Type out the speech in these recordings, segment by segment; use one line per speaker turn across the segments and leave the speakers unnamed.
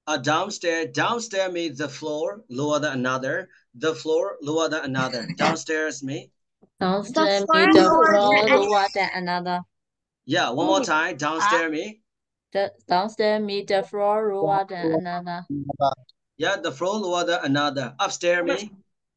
Downstairs. Downstairs means the floor lower than another. The floor lower than another. Downstairs means.
Downstairs means the floor lower than another.
Yeah, one more time. Downstairs means.
Downstairs means the floor lower than another.
Yeah, the floor lower than another. Upstairs means.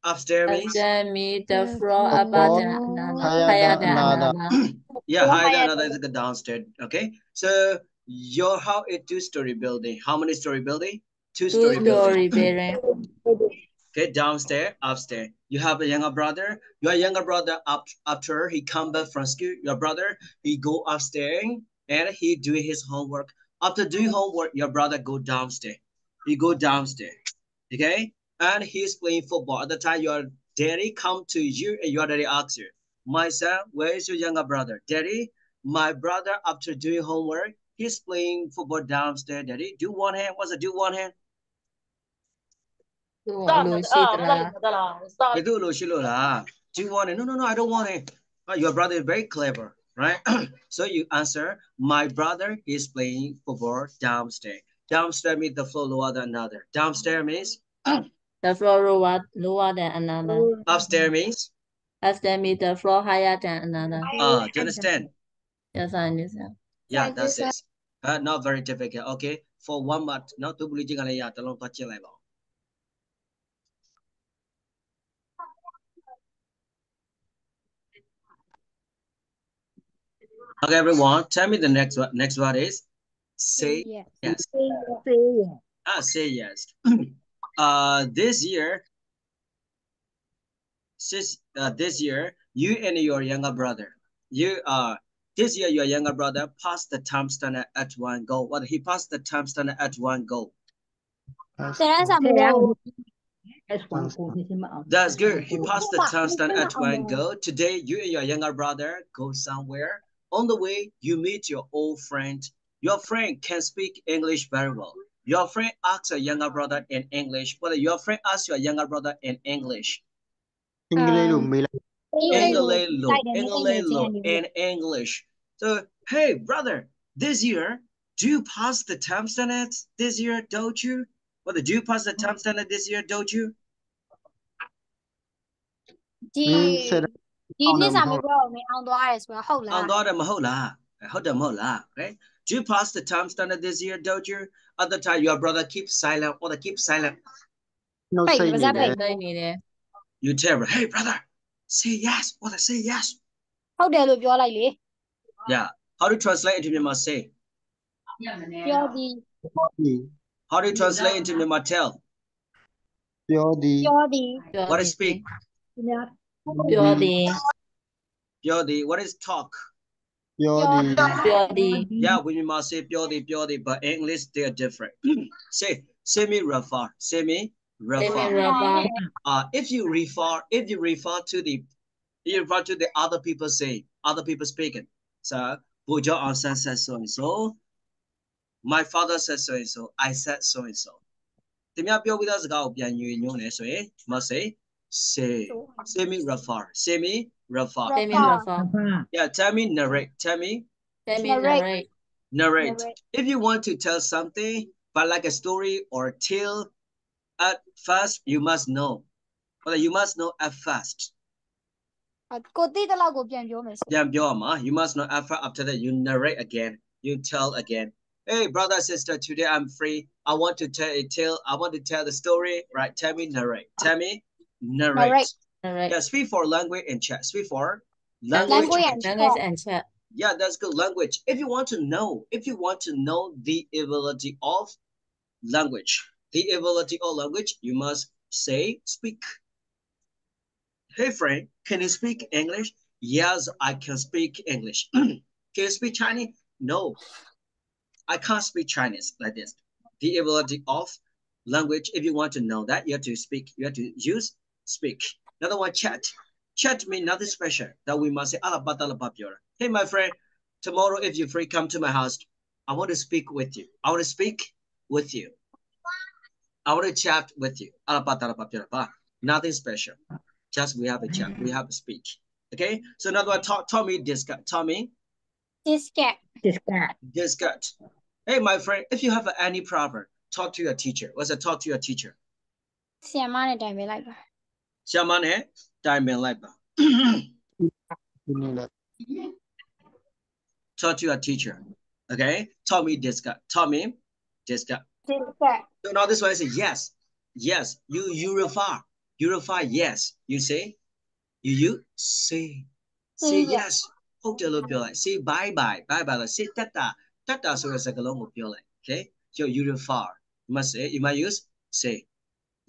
Upstairs means.
Upstairs means the floor above than another, higher than another.
Yeah, higher than another is the downstairs. Okay, so your house is two-story building. How many story building? Two-story
Two-story
building.
building.
Okay, downstairs, upstairs. You have a younger brother. Your younger brother after he come back from school, your brother he go upstairs and he do his homework. After doing homework, your brother go downstairs. He go downstairs. Okay, and he's playing football. At the time, your daddy come to you and your daddy asks you, "My son, where is your younger brother?" Daddy, my brother after doing homework, he's playing football downstairs. Daddy, do one hand. What's the do one hand?
Do
you want it? No, I don't want it. Your brother is very clever, right? So you answer, my brother is playing football downstairs. Downstairs means the floor lower than another. Downstairs means?
The floor lower than another.
Upstairs means?
Upstairs means the floor higher than another.
Do you understand?
Yes, I understand.
Yeah, that's it. Not very difficult. Okay, for 1 month. Now, tu boleh jangan ayat tolong baca lai bang. Okay, everyone, tell me the next one. Next one is say yes. Say yes. This year, you and your younger brother, this year your younger brother passed the time standard at one go. What he passed the time standard at one go. That's good. He passed the time standard at one go. Today, you and your younger brother go somewhere. On the way, you meet your old friend. Your friend can speak English very well. Your friend asks your younger brother in English. Whether your friend asks your younger brother in English. In English. So, hey, brother, this year, do you pass the time standard this year, don't you? Whether do you pass the time standard this year, don't you?
ဒီနှစ်စာမေးပွဲကိုမင်းအောင်သွားရဲဆိုတော့ဟုတ်လား
အောင်သွားတယ်မဟုတ်လားဟုတ်တယ်မဟုတ်လား okay do you pass the time standard this year don't you at the time your brother keep silent or they keep silent
no say
you tell her hey brother say yes or they say yes
ဟုတ်တယ်လို့ပြောလိုက်လေ
yeah how do you translate into Myanmar say
ပြောသည်
how do you translate into Myanmar tell
ပြောသည်
what is speak
ပြောသည်
Pyodi, what is talk?
Pyodi.
Yeah, we must say pyodi, but English they are different. say me refer. Say me refer. If you refer to the other people say, other people speaking. So Bujo Ansan says so and so. My father says so and so. I said so and so. Timya pyo with us ga pian nyu nyu ne so yin must say me refer. Say me refer. Yeah, tell me narrate. Tell me narrate. If you want to tell something, but like a story or tale, at first you must know. But you must know at first.
ကိုသိတဲ့လောက်ကိုပြန်ပြောမယ်ဆို
ပြန်ပြောမှာ you must know after that you narrate again. You tell again. Hey, brother, sister, today I'm free. I want to tell a tale. I want to tell the story. Right? Tell me narrate. Tell me narrate. Yeah, speak for language and chat. Speak for language
and chat.
Yeah, that's good language. If you want to know the ability of language, you must say speak. Hey friend, can you speak English? Yes, I can speak English. Can you speak Chinese? No, I can't speak Chinese like this. The ability of language, if you want to know that, you have to speak. You have to use speak. Another one, chat. Chat means nothing special that we must say. Hey, my friend, tomorrow if you're free, come to my house. I want to speak with you. I want to speak with you. I want to chat with you. Nothing special. Just we have a chat. We have to speak. Okay. So another one, Tommy discuss. Tommy.
Discuss.
Hey, my friend, if you have any problem, talk to your teacher. What's a talk to your teacher?
ဆရာမနဲ့တိုင်ပင်လိုက်ပါ
Shaman eh? Diamond light. Talk to your teacher. Okay? Tell me this guy. Tell me this guy.
ဒီက
So now this one is yes. Yes. You refer. You refer yes. You say. You say. Say yes. ဟုတ်တယ်လို့ပြောလိုက် say bye bye. Bye bye လို့ say tata. Tata ဆိုတဲ့စကားလုံးကိုပြောလိုက် Okay? So you refer. You must say. You might use say.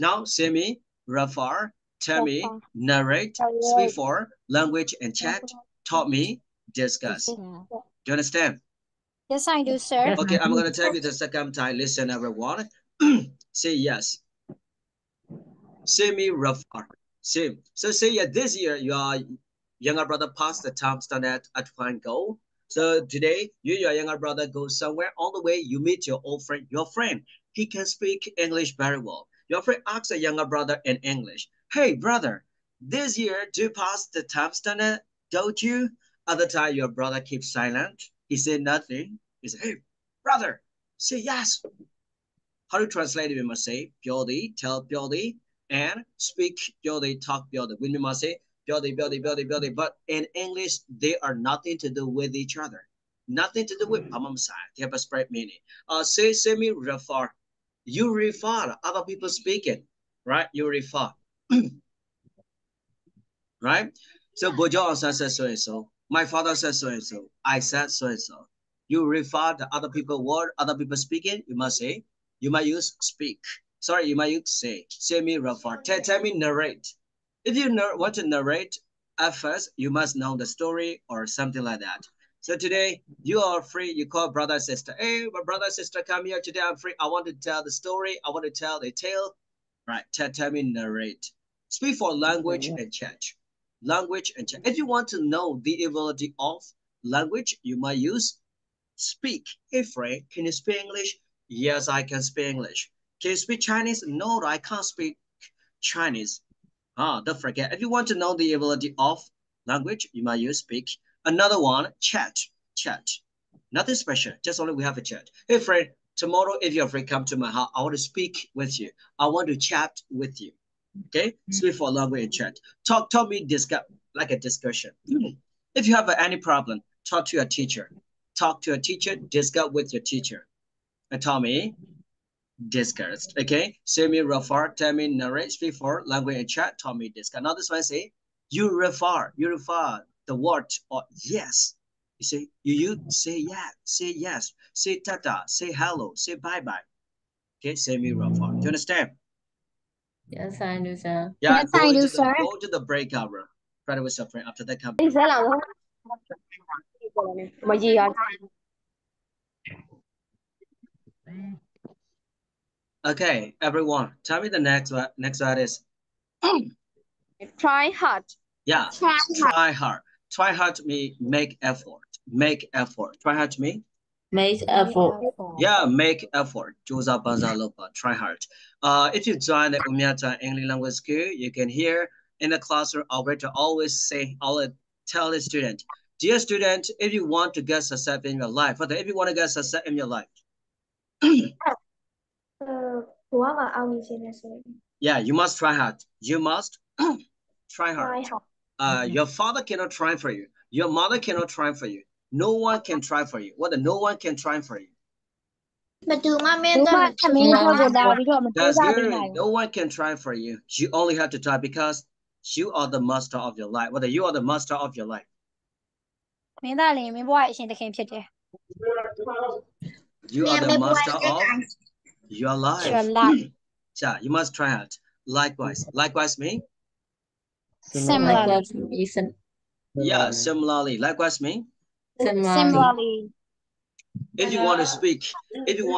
Now say me refer. Tell me narrate. Speak for language and chat. Taught me discuss. Do you understand?
Yes I do sir
Okay, I'm going to tell you the second time. Listen, everyone. Say yes. Say me refer. Say. So say yeah, this year your younger brother passed the time standard at Fine Go. So today you your younger brother go somewhere. On the way you meet your old friend. Your friend, he can speak English very well. Your friend asks a younger brother in English, "Hey brother, this year do you pass the time standard? Don't you?" Other time your brother keeps silent. He said nothing. He said, "Hey brother, say yes." How to translate it? We must say Pyodi, tell Pyodi, and speak Pyodi, talk Pyodi. We must say Pyodi, Pyodi, Pyodi, Pyodi. But in English, they are nothing to do with each other. Nothing to do with Pamamsai. They have a spread meaning. Say me refer. You refer other people speaking, right? You refer. Right? So Bojo says so and so. My father says so and so. I said so and so. You refer the other people word, other people speaking, you must say. You might use speak. Sorry, you might use say. Say me refer. Tell me narrate. If you want to narrate, at first, you must know the story or something like that. So today, you are free. You call brother, sister. Hey, my brother, sister, come here. Today, I'm free. I want to tell the story. I want to tell the tale. Right. Tell me narrate. Speak for language and chat. Language and chat. If you want to know the ability of language, you might use speak. Hey, friend, can you speak English? Yes, I can speak English. Can you speak Chinese? No, I can't speak Chinese. Don't forget. If you want to know the ability of language, you might use speak. Another one, chat. Chat. Nothing special. Just only we have a chat. Hey, friend, tomorrow, if you're free, come to my house. I want to speak with you. I want to chat with you. Okay? Speak for language and chat. Talk me discuss like a discussion. If you have any problem, talk to your teacher. Talk to your teacher. Discuss with your teacher. And tell me discussed. Okay, say me refer, tell me narrate, speak for language and chat, tell me discuss. Now this one say you refer the word or yes. You say you say yes, say tata, say hello, say bye bye. Okay, say me refer. Do you understand?
Yes, I do, sir.
Yeah,
Yes, I do, sir.
go to the breakout room. Try with your friend after that come. Okay, everyone, tell me the next one. Next one is
try hard
yeah, try hard. Try hard to me make effort. Make effort. Try hard to me.
Make effort.
Yeah, make effort. Try hard. If you join the Umyata English language school, you can hear in the classroom operator always tell the student, dear student, if you want to get success in your life, but if you want to get success in your life, yeah, you must try hard. You must try hard. Your father cannot try for you. Your mother cannot try for you. No one can try for you. No one can try for you. That's good. No one can try for you. You only have to try because you are the master of your life. You are the master of your life. You are the master of your life. Yeah, you must try hard. Likewise. Likewise me?
Similarly.
Yeah, similarly. Likewise me?
Similarly.
If you want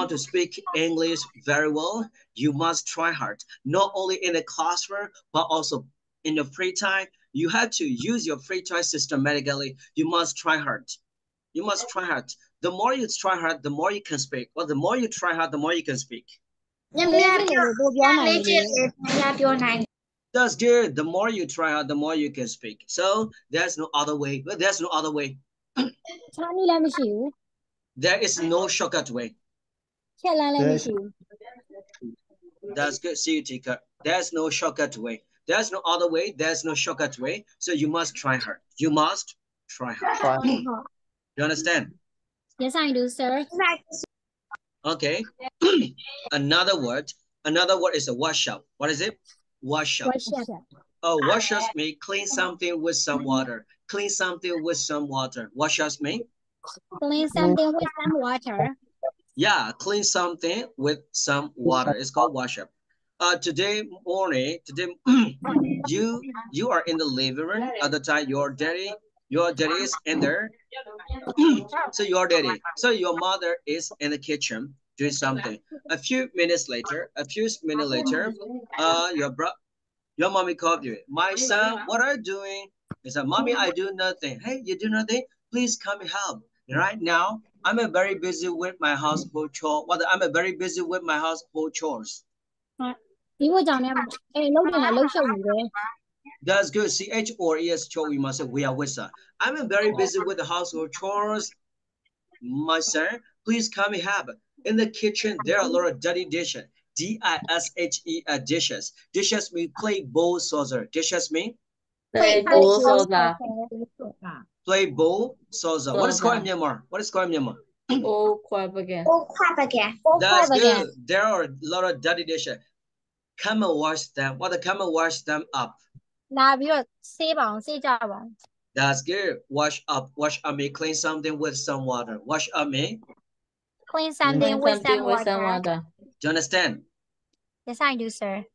to speak English very well, you must try hard. Not only in the classroom, but also in your free time. You have to use your free time systematically. You must try hard. You must try hard. The more you try hard, the more you can speak. Well, the more you try hard, the more you can speak. That's good. The more you try hard, the more you can speak. So there's no other way. There's no other way. There is no shortcut way. That's good. See you, Tika. There's no shortcut way. There's no other way. There's no shortcut way. So you must try hard. You must try hard. You understand?
Yes, I do, sir.
Okay. Another word is a wash up. What is it? Wash up. Wash up means clean something with some water. Clean something with some water. Wash up means?
Clean something with some water.
Yeah, clean something with some water. It's called wash up. Today morning, you are in the living room. At the time, your daddy is in there. So your daddy, so your mother is in the kitchen doing something. A few minutes later, your mommy called you. My son, what are you doing? He said, Mommy, I do nothing. Hey, you do nothing? Please come and help. Right now, I'm very busy with my household chores. I'm very busy with my household chores. That's good. CHORES, chore, we must say, we are with her. I'm very busy with the household chores. My son, please come and help. In the kitchen, there are a lot of dirty dishes. DISHE dishes. Dishes mean play bowl saucer. Dishes mean?
Play bowl saucer.
Play bowl saucer. What is called in Myanmar? What is called in Myanmar? That's good. There are a lot of dirty dishes. Come and wash them. Come and wash them up. That's good. Wash up. Wash up me. Clean something with some water. Wash up me.
Clean something with some water.
Do you understand?
Yes, I do, sir.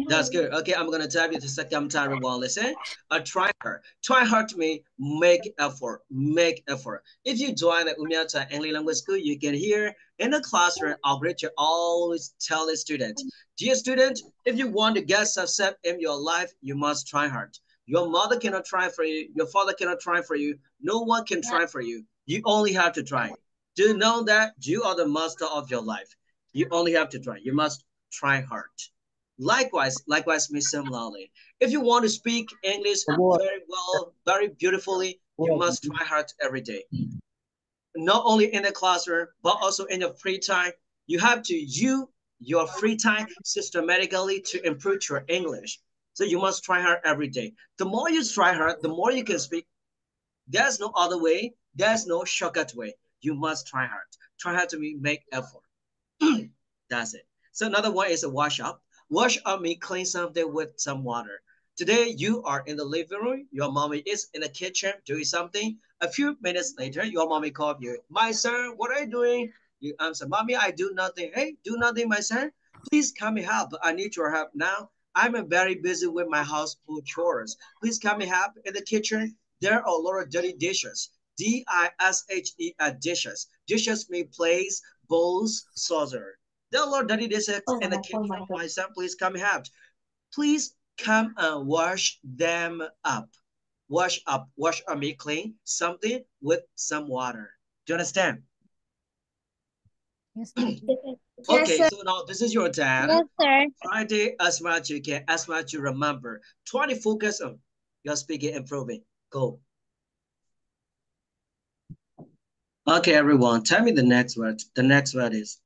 That's good. Okay, I'm gonna tell you the second time. Everyone, listen. Try hard. Try hard to me. Make effort. Make effort. If you join the Umyata English Language School, you can hear in the classroom. Our teacher always tell the student, dear student, if you want to get success in your life, you must try hard. Your mother cannot try for you. Your father cannot try for you. No one can try for you. You only have to try. Do you know that you are the master of your life? You only have to try. You must try hard. Likewise, Miss Similarly. If you want to speak English very well, very beautifully, you must try hard every day. Not only in the classroom, but also in your free time. You have to use your free time systematically to improve your English. So you must try hard every day. The more you try hard, the more you can speak. There's no other way. There's no shortcut way. You must try hard. Try hard to make effort. That's it. So another one is a wash up. Wash up means clean something with some water. Today you are in the living room. Your mommy is in the kitchen doing something. A few minutes later, your mommy called you. My son, what are you doing? You answer, Mommy, I do nothing. Hey, do nothing, my son. Please come and help. I need your help now. I'm very busy with my household chores. Please come and help in the kitchen. There are a lot of dirty dishes. DISHE dishes. Dishes mean plates, bowls, saucer. There are a lot of dirty dishes in the kitchen. My son, please come and help. Please come and wash them up. Wash up. Wash or make clean something with some water. Do you understand?
Yes,
okay,
sir.
so now this is your time.
Yes, sir.
Friday, as much you can, as much you remember. Try to focus on your speaking improving. Go. Okay, everyone, tell me the next word. The next word is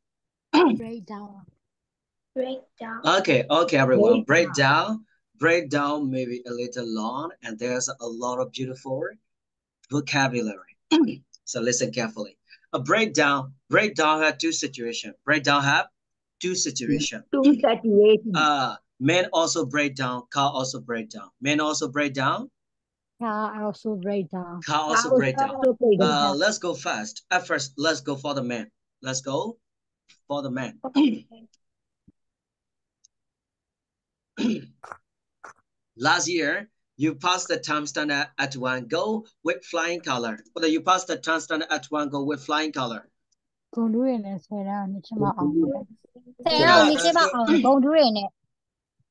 Breakdown.
Okay, everyone. Breakdown. Breakdown may be a little long, and there's a lot of beautiful vocabulary. So listen carefully. A breakdown have two situations. Breakdown have two situations. Men also break down. Car also break down. Men also break down.
Car also break down.
Car also break down. Let's go fast. At first, let's go for the men. Let's go for the men. Last year, you passed the time standard at one go with flying color. Whether you passed the time standard at one go with flying color.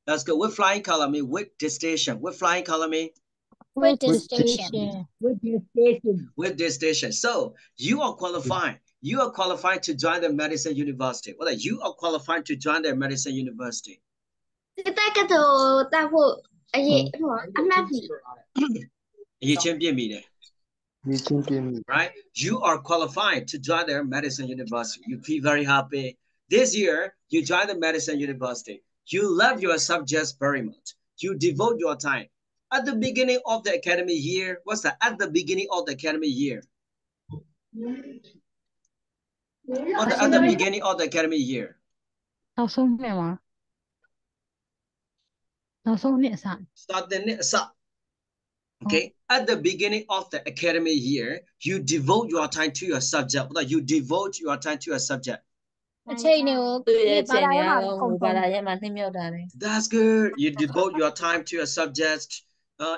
Let's go. With flying color mean with distinction. With flying color mean
with distinction.
With distinction. So you are qualified. You are qualified to join the medicine university. Whether you are qualified to join the medicine university. Right? You are qualified to join their medicine university. You feel very happy. This year, you joined the medicine university. You love your subjects very much. You devote your time. At the beginning of the academic year, what's that? At the beginning of the academic year. At the beginning of the academic year.
Nào xong nè mà. Nào xong nè sẵn.
Okay, at the beginning of the academic year, you devote your time to your subject. You devote your time to your subject. That's good. You devote your time to your subject.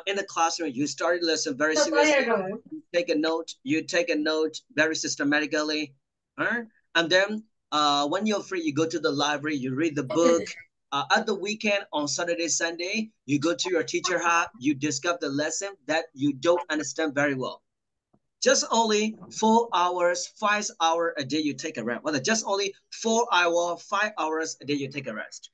In the classroom, you study lesson very seriously. You take a note. You take a note very systematically. And then when you're free, you go to the library. You read the book. At the weekend, on Saturday, Sunday, you go to your teacher hut. You discover the lesson that you don't understand very well. Just only 4 hours, 5 hours a day you take a rest. Well, just only 4 hours, 5 hours a day you take a rest.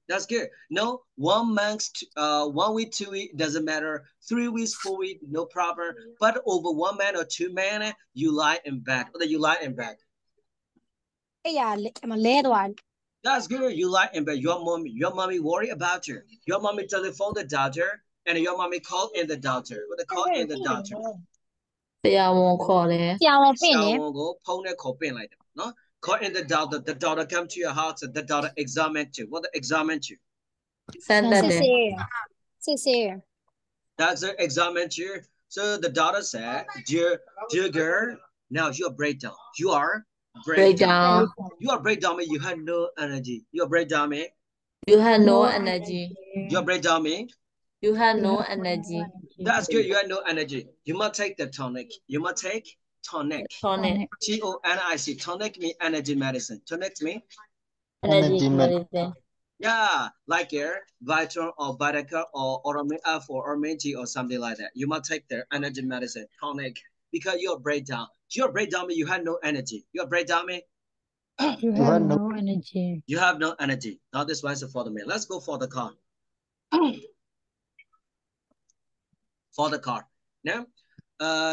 That's good. No, 1 month, 1 week, 2 weeks, doesn't matter. 3 weeks, 4 weeks, no problem. But over 1 man or 2 man, you lie in bed. You lie in bed. That's good. You lie in bed. Your mommy worry about you. Your mommy telephone the doctor, and your mommy call in the doctor. What they call in the doctor? Call in the doctor. The doctor come to your house. The doctor examine you. What they examine you? Doctor examine you. So the doctor said, dear girl, now you are breakdown. You are breakdown. You are breakdown. You have no energy. You are breakdown.
You have no energy.
You are breakdown.
You have no energy.
That's good. You have no energy. You must take the tonic. You must take tonic.
Tonic.
T-O-N-I-C. Tonic means energy medicine. Tonic means
energy medicine.
Yeah, like here, Vital or Vitaca or Oromin F or Orminti or something like that. You must take the energy medicine, tonic, because you're breakdown. You're breakdown means you have no energy. You're breakdown means
you have no energy.
You have no energy. Now this one is for the man. Let's go for the car. For the car. Now,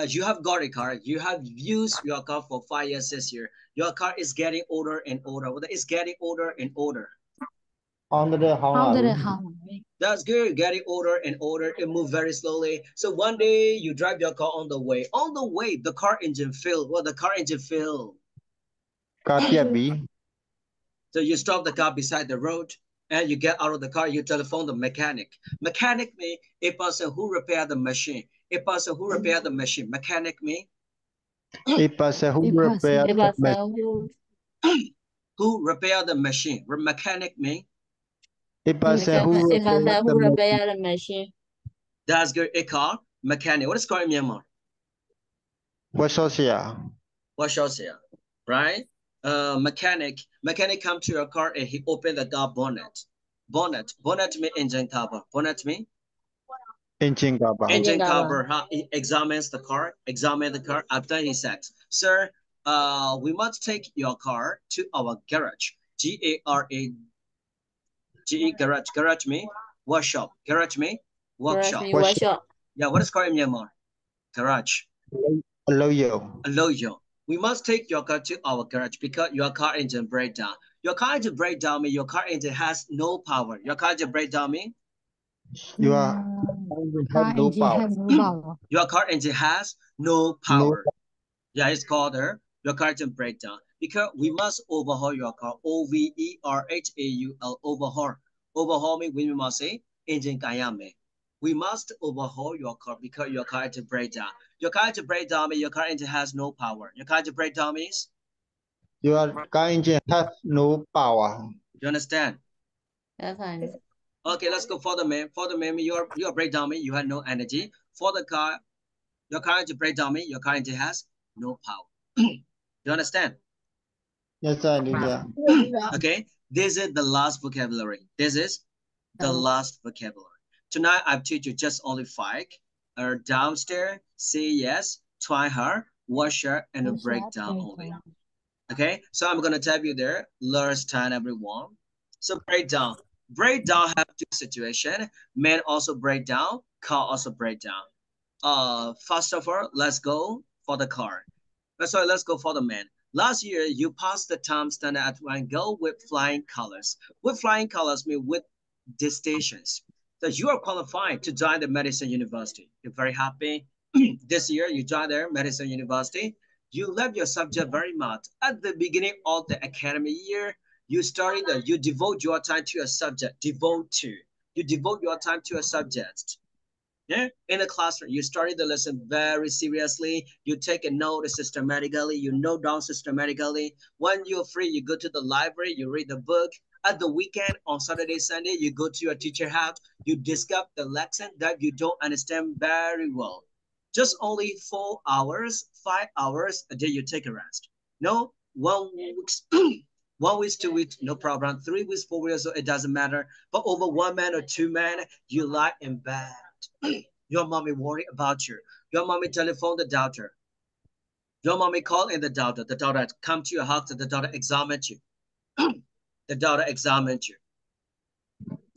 you have got a car. You have used your car for 5 years, 6 years. Your car is getting older and older. It's getting older and older. That's good. Getting older and older. It moves very slowly. So one day you drive your car on the way. On the way, the car engine failed. Well, the car engine failed. So you stop the car beside the road and you get out of the car. You telephone the mechanic. Mechanic means a person who repair the machine. A person who repair the machine. Mechanic means
a person who repair the machine.
Who repair the machine. Mechanic means
a person who repair
the machine.
That's good. A car mechanic. What is called in Myanmar? Washosia. Right? Mechanic come to your car and he opened the car bonnet. Bonnet means engine cover. Bonnet means
engine cover.
Engine cover. He examines the car. Examine the car. After he says, sir, we must take your car to our garage. G-A-R-A. G-E garage. Garage means workshop. Garage means workshop. Yeah, what is called in Myanmar? Garage. Loyo. We must take your car to our garage because your car engine breakdown. Your car engine breakdown means your car engine has no power. Your car engine breakdown means
your car engine has no power.
Your car engine has no power. Yeah, it's called your car engine breakdown. Because we must overhaul your car. O-V-E-R-H-A-U-L. Overhaul. Overhaul means we must say engine kayame. We must overhaul your car because your car engine breakdown. Your car engine breakdown means your car engine has no power. Your car engine breakdown means
your car engine has no power.
You understand?
Yes, I know.
Okay, let's go for the man. For the man, your breakdown means you have no energy. For the car, your car engine breakdown means your car engine has no power. You understand?
Yes, I do. Yeah.
Okay, this is the last vocabulary. This is the last vocabulary. Tonight, I've taught you just only 5. Downstairs, say yes, try hard, wash her, and a breakdown only. Okay, so I'm going to tell you there. Let's time everyone. So breakdown. Breakdown have 2 situations. Men also break down, car also break down. First of all, let's go for the car. So let's go for the man. Last year, you passed the Tom Standard at Wango with flying colors. With flying colors mean with distinctions. So you are qualified to join the Medicine University. You're very happy. This year, you joined the Medicine University. You love your subject very much. At the beginning of the academic year, you devote your time to a subject. You devote your time to a subject. Yeah, in the classroom, you started the lesson very seriously. You take a note systematically. You note down systematically. When you're free, you go to the library. You read the book. At the weekend, on Saturday, Sunday, you go to your teacher house. You discuss the lesson that you don't understand very well. Just only 4 hours, 5 hours a day. You take a rest. No, 1 week. 1 week, 2 weeks, no problem. 3 weeks, 4 weeks, so it doesn't matter. But over 1 man or 2 men, you lie in bed. Your mommy worry about you. Your mommy telephone the doctor. Your mommy call in the doctor. The doctor come to your house. The doctor examine you. The doctor examine you.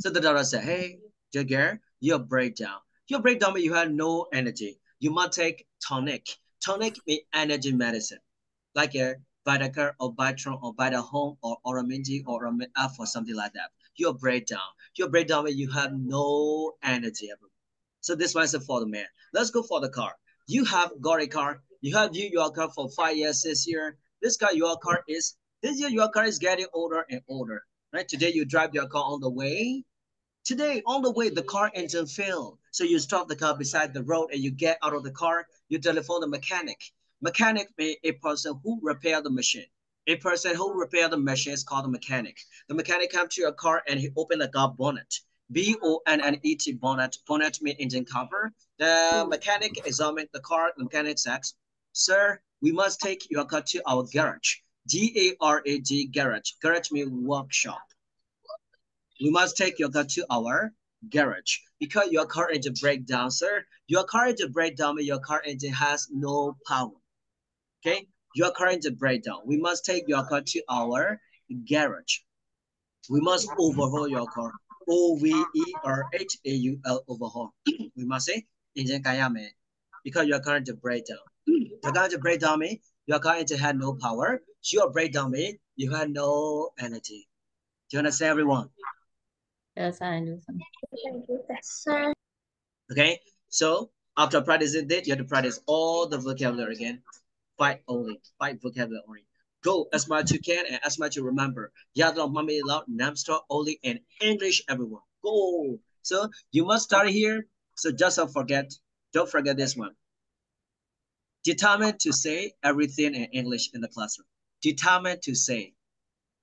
So the doctor said, hey, Jagger, you're breakdown. Your breakdown means you have no energy. You must take tonic. Tonic means energy medicine. Like a Vitacar or Vitron or Vitahome or Oraminji or F or something like that. Your breakdown. Your breakdown means you have no energy. So this one is for the man. Let's go for the car. You have got a car. You have used your car for 5 years, 6 years. This year your car is getting older and older. Right? Today you drive your car on the way. Today on the way the car engine failed. So you stop the car beside the road and you get out of the car. You telephone the mechanic. Mechanic means a person who repair the machine. A person who repair the machine is called a mechanic. The mechanic comes to your car and he open the car bonnet. B-O-N-N-E-T, bonnet. Bonnet means engine cover. The mechanic examines the car. The mechanic says, sir, we must take your car to our garage. G-A-R-A-G, garage. Garage means workshop. We must take your car to our garage because your car engine break down, sir. Your car engine break down means your car engine has no power. Okay? Your car engine break down. We must take your car to our garage. We must overhaul your car. O-V-E-R-H-A-U-L, overhaul. We must say, engine kayame, because your car engine break down. Your car engine break down means your car engine had no power. Your breakdown means you had no energy. Do you understand, everyone?
Yes, I understand.
Sir.
Okay, so after practicing this, you have to practice all the vocabulary again. 5 only, 5 vocabulary only. Go as much you can and as much you remember. Yadong, Mami, Loud, Namstar, only in English, everyone. Go. So you must start here. So just don't forget this one. Determined to say everything in English in the classroom. Determined to say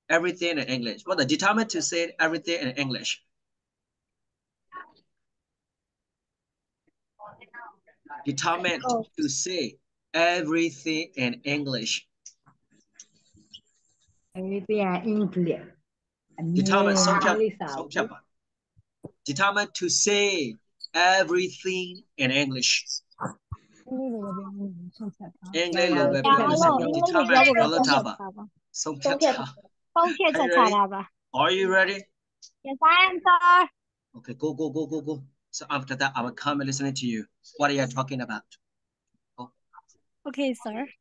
everything in English. Well, determined to say everything in English. Determined to say everything in English.
Everything in English.
Determined to say everything in English. Are you ready?
Yes, I am, sir.
Okay, go. So after that, I will come and listen to you. What are you talking about?
Okay, sir.